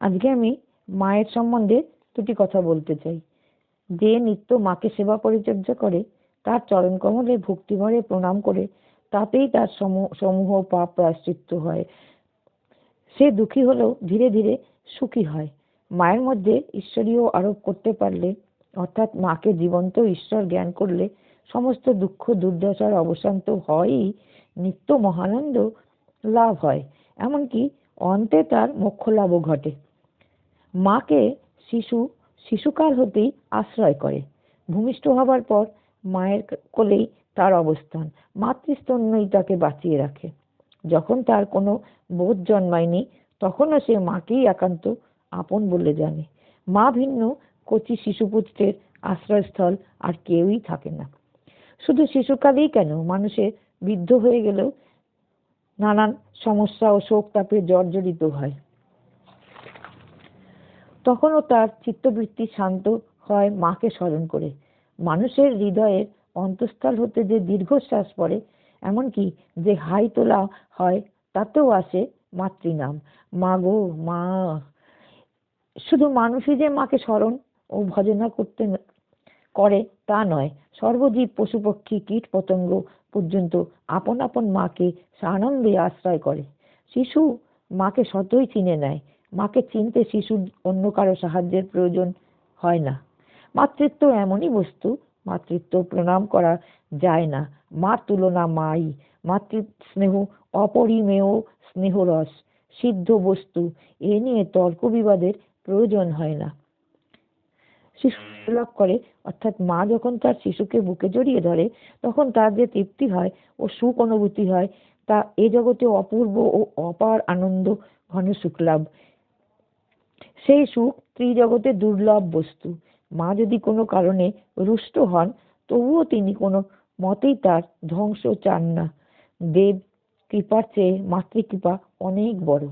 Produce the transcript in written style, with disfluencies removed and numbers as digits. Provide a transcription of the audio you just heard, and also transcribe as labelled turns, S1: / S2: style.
S1: আজকে আমি মায়ের সম্বন্ধে দুটি কথা বলতে চাই। যে নিত্য মাকে সেবা পরিচর্যা করে, তার চরণ কমলে ভক্তিভরে প্রণাম করে, তাতেই তার সমূহ পাপ প্রায়শ্চিত্ত হয়। সে দুঃখী হলেও ধীরে ধীরে সুখী হয়। মায়ের মধ্যে ঈশ্বরীয় আরোপ করতে পারলে, অর্থাৎ মাকে জীবন্ত ঈশ্বর জ্ঞান করলে সমস্ত দুঃখ দুর্দশার অবসান তো হয়ই, নিত্য মহানন্দ লাভ হয়। এমনকি অন্তে তার মোক্ষ লাভও ঘটে। মাকে শিশুকাল হতেই আশ্রয় করে। ভূমিষ্ঠ হবার পর মায়ের কোলেই তার অবস্থান। মাতৃস্তন্যই তাকে বাঁচিয়ে রাখে। যখন তার কোনো বোধ জন্মায়নি, তখনও সে মাকেই একান্ত আপন বলে জানে। মা ভিন্ন কচি শিশুপুত্রের আশ্রয়স্থল আর কেউই থাকে না। শুধু শিশুকালেই কেন, মানুষের বৃদ্ধ হয়ে গেলেও নানান সমস্যা ও শোক তাপে জর্জরিত হয়। তখনও তার চিত্তবৃত্তি শান্ত হয় মাকে স্মরণ করে। মানুষের হৃদয়ের অন্তঃস্থল হতে যে দীর্ঘশ্বাস পড়ে, এমনকি যে হাই তোলা হয়, তাতেও আসে মাতৃনাম, মা গো মা। শুধু মানুষই যে মাকে স্মরণ ও ভজনা করে তা নয়, সর্বজীব পশু পক্ষী কীট পতঙ্গ পর্যন্ত আপন আপন মাকে সানন্দে আশ্রয় করে। শিশু মাকে সতই চিনে নেয়। মাকে চিনতে শিশুর অন্য কারো সাহায্যের প্রয়োজন হয় না। মাতৃত্ব এমনই বস্তু, মাতৃত্ব প্রণাম করা যায় না। মার তুলনা মাই। মাতৃ স্নেহ অপরিমেয় স্নেহরস, সিদ্ধ বস্তু। এ নিয়ে তর্ক বিবাদের প্রয়োজন হয় না। শিশু লাভ করে, অর্থাৎ মা যখন তার শিশুকে বুকে জড়িয়ে ধরে, তখন তার যে তৃপ্তি হয় ও সুখ অনুভূতি হয়, তা এ জগতে অপূর্ব ও অপার আনন্দ ঘন সুখ লাভ। সেই সুখ ত্রিজগতে দুর্লভ বস্তু। মা যদি কোনো কারণে রুষ্ট হন, তবুও তিনি কোনো মতেই তার ধ্বংস চান না। দেব কৃপার চেয়ে মাতৃকৃপা অনেক বড়।